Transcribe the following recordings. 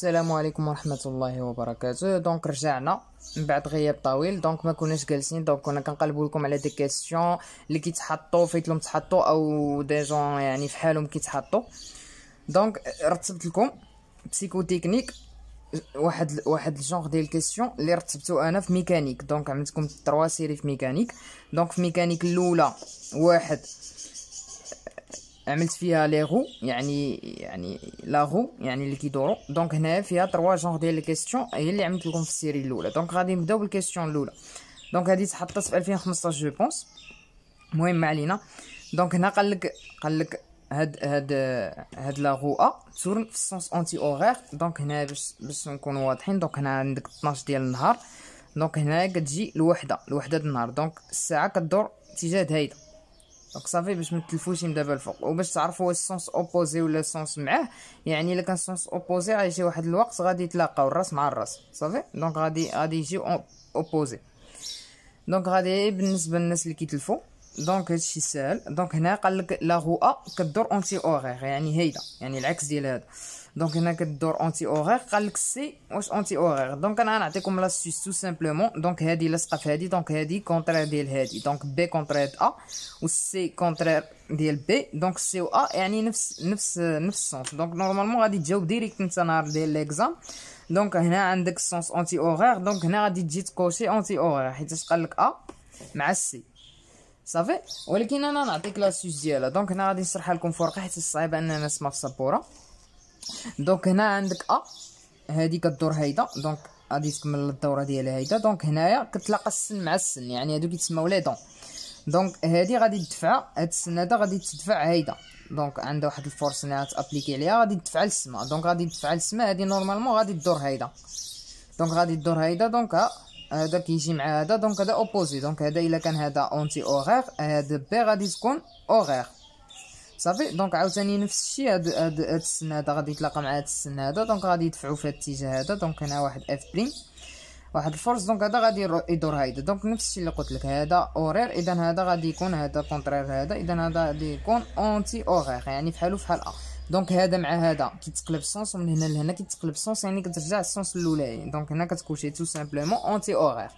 السلام عليكم ورحمة الله وبركاته. دونك رجعنا من بعد غياب طويل. دونك ما كناش جالسين، دونك كنا كنقلبوا لكم على دي كيسيون اللي كيتحطوا فايت لهم تحطوا او دي جون يعني في حالهم كيتحطوا. دونك رتبت لكم بسيكو تكنيك واحد الجونغ ديال الكيسيون اللي رتبته انا في ميكانيك. دونك عملتكم 3 سيري في ميكانيك. دونك في ميكانيك الاولى واحد عملت فيها لي غو يعني لا غو يعني اللي كيدورو. دونك هنايا فيها 3 جونغ ديال لي كيسيون هي اللي عملت لكم في السيري الاولى. دونك غادي نبداو بالكيسيون الاولى. دونك هذه تحطت في 2015 جو بونس، المهم ما علينا. دونك هنا قالك هاد لا غو تورن في السونس اونتي اوغير. دونك هنا باش نكونوا واضحين، دونك هنا عندك 12 ديال النهار. دونك هنايا كتجي الوحده د النهار. دونك الساعه كدور اتجاه هيدا. دونك صافي باش متلفوش من دابا الفوق، وباش تعرفوا واش السونس اوبوزي ولا السونس معاه. يعني الا كان السونس اوبوزي غيجي واحد الوقت غادي يتلاقاو الراس مع الراس صافي. دونك غادي يجيو اوبوزي. دونك غادي بالنسبه للناس اللي كيتلفوا دونك هادشي ساهل. دونك هنا قالك لا غو كدور اونتي اوغير يعني هيدا يعني العكس ديال هذا. دونك هنا كدور اونتي اوغير. قالك سي واش اونتي اوغير. دونك انا غنعطيكم لاستيس تو سامبلومون. دونك هادي لاصقه في هادي، دونك هادي كونترير ديال هادي. دونك بي كونترير ا و سي كونترير ديال بي. دونك سي و ا يعني نفس السونس. دونك نورمالمون غادي تجاوب ديريكت نتا نهار ديال ليكزام. دونك هنا عندك السونس اونتي اوغير. دونك هنا غادي تجي تكوشي اونتي اوغير حيت قالك ا مع السي صافي. ولكن انا نعطيك لاستيس ديالها. دونك هنا غادي نشرحها لكم فرقه حيت صعيبه اننا نسمع في السبوره. دونك هنا عندك هادي كدور هيدا. دونك غادي تكمل الدوره ديالها هيدا. دونك هنايا كتلاقى السن مع السن يعني هادو كيتسموا لي دون. دونك هادي غادي تدفع هاد السن هذا غادي تدفع هيدا. دونك عندها واحد الفورس اللي غاتابليكي عليها غادي تدفع للسما. دونك غادي تدفع للسما هادي نورمالمون غادي تدور هيدا. دونك غادي تدور هيدا. دونك هذا كيجي مع هذا. دونك هذا اوبوزي. دونك هذا الا كان هذا اونتي اوغير هذا بي غادي تكون اوغير صافي. دونك عاوتاني نفس الشيء هاد السن هذا غادي يتلاقى مع هاد السن هذا. دونك غادي يدفعوا في الاتجاه هذا. دونك هنا واحد اف بريم واحد الفورس. دونك هذا غادي يدور هيدا. دونك نفس الشيء اللي قلت لك هذا اورير. اذا هذا غادي يكون هذا كونترير هذا. اذا هذا غادي يكون اونتي اوغير يعني بحالو بحال دونك هذا مع هذا كيتقلب السونس، ومن هنا لهنا كيتقلب السونس يعني كترجع السونس الاولاني. دونك هنا كتكوشي تو سامبلومون اونتي اوغير.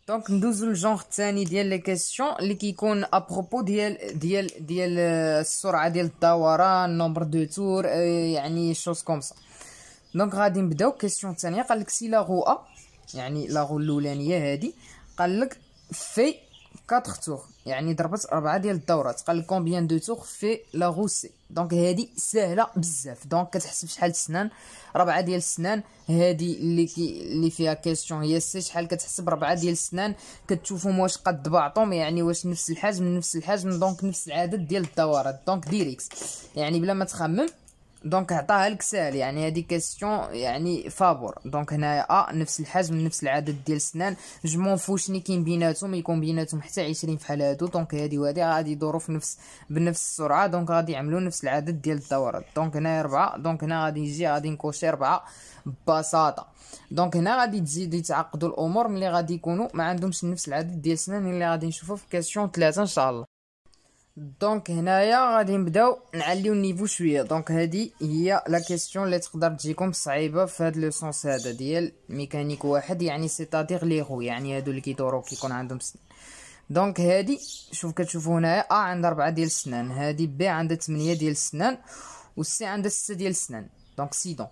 دونك ندوزو للجونغ الثاني ديال لي كيسيون اللي كيكون ابروبو ديال السرعه ديال الدوران، نومبر دو تور يعني شوز كوم سا. دونك غادي نبداو كيسيون الثانيه. قالك سي لا غو يعني لا غو الاولانيه هادي قالك في 4 تور يعني ضربت 4 ديال الدورات. قالك كومبيان دو تور في لا غو سي. دونك هادي ساهله بزاف. دونك كتحسب شحال السنان 4 ديال السنان. هادي اللي فيها كيسيون هي سي شحال كتحسب 4 ديال السنان. كتشوفهم واش قد بعضهم يعني واش نفس الحجم دونك نفس العدد ديال الدورات. دونك ديريكت يعني بلا ما تخمم. دونك عطاها لك ساهل يعني هادي كيسيون يعني فابور. دونك هنايا نفس الحجم نفس العدد ديال السنان جمون فوشني كاين بيناتهم يكون بيناتهم حتى 20 فحال هادو. دونك هادي وهادي غادي يدوروا في بنفس السرعه. دونك غادي يعملوا نفس العدد ديال الدورات. دونك هنايا 4. دونك هنا غادي نكوشي 4 ببساطه. دونك هنا غادي تزيد يتعقدوا الامور ملي غادي يكونوا ما عندهمش نفس العدد ديال السنان اللي غادي نشوفوا في كيسيون 3 ان شاء الله. دونك هنايا غادي نبداو نعليو النيفو شويه. دونك هذه هي لا كيسيون اللي تقدر تجيكم صعيبه في هذا لو سونس هذا ديال ميكانيك واحد يعني سيتادير لي غو يعني هادو اللي كيدورو كيكون عندهم سنان. دونك هادي شوف كتشوفوا هنايا عندها 4 ديال السنان. هادي بي عندها 8 ديال السنان والسي عندها 6 ديال السنان. دونك سي دون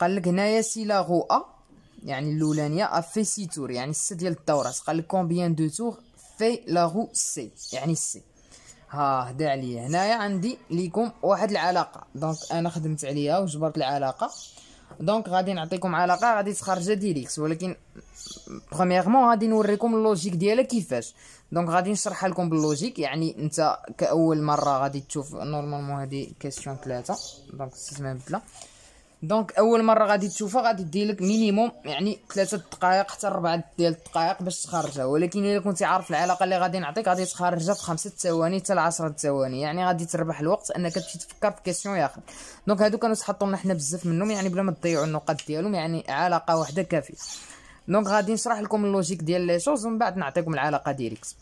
قالك هنايا سي لا غو يعني الاولانيه في سي تور يعني 6 ديال الدورات. قالك كومبيان دو تور في لا غو سي يعني سي. هدا عليا هنايا عندي ليكم واحد العلاقه. دونك انا خدمت عليها وجبرت العلاقه. دونك غادي نعطيكم علاقه غادي تخرج ديريكت، ولكن برومييرمون غادي نوريكم اللوجيك ديالها كيفاش. دونك غادي نشرحها لكم باللوجيك يعني انت كاول مره غادي تشوف نورمالمون هذه كيسيون 3. دونك استثمار بدله. دونك اول مره غادي تشوفها غادي ديرلك مينيموم يعني 3 دقائق حتى 4 ديال الدقائق باش تخرجها. ولكن الا كنتي عارف العلاقه اللي غادي نعطيك غادي تخرجها في 5 ثواني حتى ل 10 ثواني يعني غادي تربح الوقت انك تمشي تفكر في كيسيون ياخر. دونك هادو كانوا تحطوا لنا حنا بزاف منهم يعني بلا ما تضيعوا النقاط ديالهم يعني علاقه واحده كافيه. دونك غادي نشرح لكم اللوجيك ديال لي شوز ومن بعد نعطيكم العلاقه ديريكت.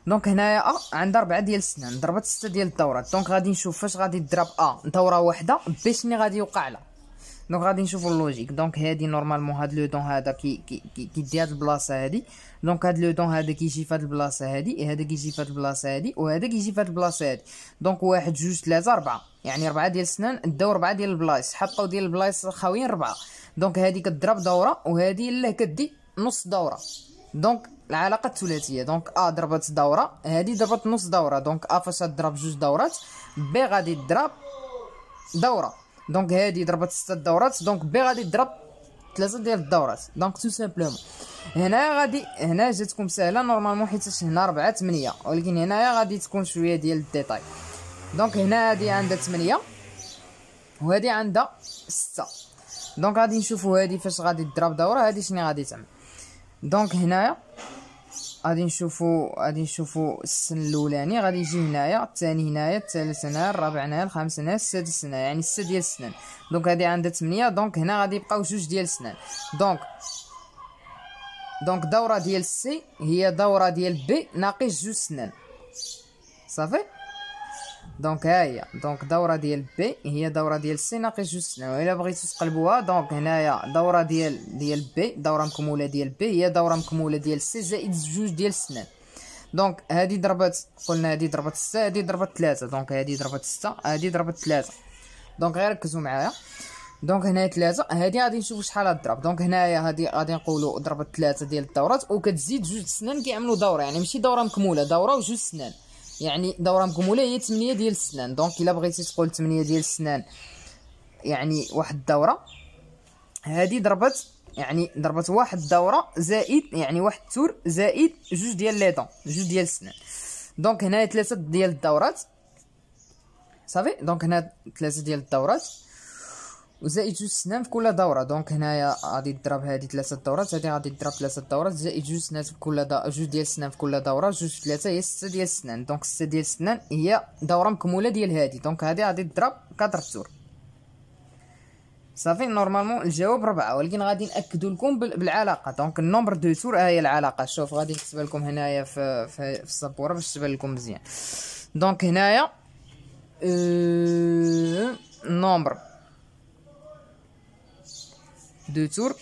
دونك هنايا عندها 4 ديال السنان ضربت 6 ديال الدورات. دونك غادي نشوف فاش غادي تضرب دوره واحده بي شني غادي يوقع لها. دونك غادي نشوفوا اللوجيك. دونك هادي نورمالمون هاد لو دون هذا كيدي هاد البلاصه هادي، دونك هاد لو دون هذا كيجي في هاد البلاصه هادي، هذا كيجي في هاد البلاصه هادي، وهذا كيجي في هاد البلاصه هادي. دونك 1 2 3 4، يعني 4 ديال السنان داو 4 ديال البلايص، حطوا ديال البلايص خاويين 4. دونك هادي كضرب دوره وهادي لا كدي نص دوره. دونك العلاقه الثلاثيه، دونك ا ضربت دوره، هادي ضربت نص دوره. دونك ا فاش تضرب جوج دورات، بي غادي تضرب دوره. دونك هادي ضربت 6 دورات، دونك بي غادي تضرب 3 ديال الدورات. دونك تو سامبلومون هنا غادي، هنا جاتكم ساهله نورمالمون حيت هنا 4 8، ولكن هنايا غادي تكون شويه ديال الديتاي. دونك هنا هادي عندها 8 وهادي عندها 6. دونك غادي نشوفوا هادي فاش غادي تضرب دوره، هادي شنو غادي تعمل. دونك هنايا غادي نشوفوا السن الاولاني غادي يجي هنايا، الثاني هنايا، الثالث هنا، الرابع هنا، الخامس هنا، السادس هنا، يعني 6 ديال السنان. دونك هادي عندها 8، دونك هنا غادي يبقاو 2 ديال السنان. دونك دوره ديال سي هي دوره ديال بي ناقص 2 سنان، صافي. دونك ها هي، دونك دوره ديال بي هي دوره ديال سي ناقص 2 سنان. والا بغيتو تقلبوها، دونك هنايا دوره ديال بي، دوره مكموله ديال بي هي دوره مكموله ديال سي زائد 2 ديال السنان. دونك هادي ضربت، قلنا هادي ضربت 6، هادي ضربت 3، دونك هادي ضربت 6، هادي ضربت 3. دونك غير ركزوا معايا. دونك هنايا 3، هادي غادي نشوفوا شحال غتضرب. دونك هنايا هادي غادي نقولوا ضربت 3 ديال الدورات، وكتزيد 2 سنان كيعملوا دوره، يعني ماشي دوره مكموله، دوره و2 سنان، يعني دوره مكموله هي 8 ديال السنان. دونك الا بغيتي تقول 8 ديال السنان يعني واحد الدوره، هادي ضربت، يعني ضربت واحد الدوره زائد، يعني واحد التور زائد 2 ديال لي دون، 2 ديال السنان. دونك هنايا 3 ديال الدورات، صافي. دونك هنا 3 ديال الدورات وزائد 2 سنان في كل دوره. دونك هنايا غادي تضرب هادي 3 دورات، هادي غادي تضرب 3 دورات زائد 2 سنان في كل 2 ديال السنان في كل دوره، 2 في 3 هي 6 ديال السنان. دونك 6 ديال السنان هي دوره مكموله ديال هادي. دونك هادي غادي تضرب 4 تور، صافي. نورمالمون الجواب 4، ولكن غادي ناكدوا لكم بالعلاقه. دونك النومبر دو تور ها هي العلاقه. شوف غادي نكتبها لكم هنايا في السبوره باش تبان لكم مزيان. دونك هنايا نومبر دو تور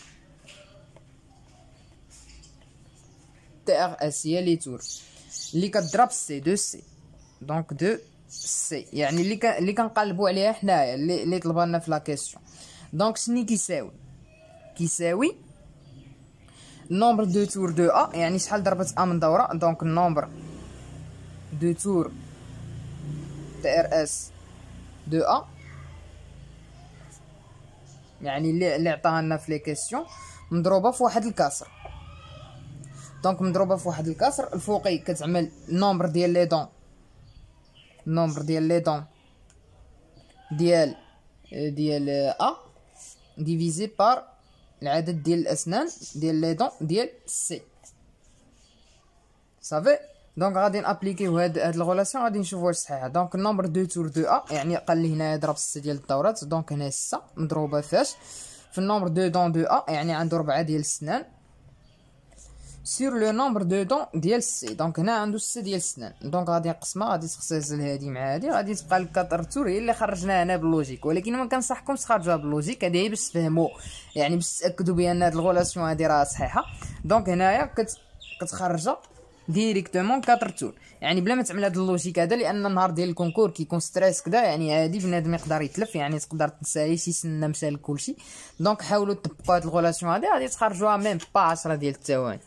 تي ار اس هي لي تور اللي كضرب سي دو سي. دونك دو سي يعني اللي كنقلبوا عليها حنايا، اللي طلبها لنا في لا كيسيون. دونك شنو كيساوي نومبر دو تور دو ا، يعني شحال ضربت ا من دوره. دونك النومبر دو تور تي ار اس دو ا، يعني اللي عطاها لنا في لي كيسيون، مضروبه في واحد الكسر. دونك مضروبه في واحد الكسر، الفوقي كتعمل النومبر ديال لي دون، النومبر ديال لي دون ديال ا ديفيزي بار العدد ديال الاسنان ديال لي دون ديال سي، صافي. دونك غادي نابليكيو هاد الغولاسيون، غادي نشوفوا واش صحيحه. دونك النومبر دو تور دو ا، يعني قال لي هنايا ضرب 6 ديال الدورات. دونك هنا 6 مضروبه فاش في النومبر دو دون دو ا، يعني عنده 4 ديال السنان سور لو نومبر دو دون ديال سي. دونك هنا عنده 6 ديال السنان. دونك غادي نقسمها، غادي تختزل هادي مع هادي، غادي تبقى لك 4 تور هي اللي خرجناها هنا باللوجيك. ولكن ما كنصحكمش تخرجوها باللوجيك، هادي هي باش تفهموا، يعني باش تاكدوا بان هاد الغولاسيون هادي راه صحيحه. دونك هنايا كتخرجها ديريكتومون 4 تور، يعني بلا ما تعمل هاد اللوجيك هذا، لان النهار ديال الكونكور كيكون ستريس كدا، يعني عادي بنادم يقدر يتلف، يعني تقدر تنسى شي سنه مشى لكلشي. دونك حاولوا تطبقوا هاد الغولاسيون هادي، غادي تخرجوها ميم با 10 ديال الثواني.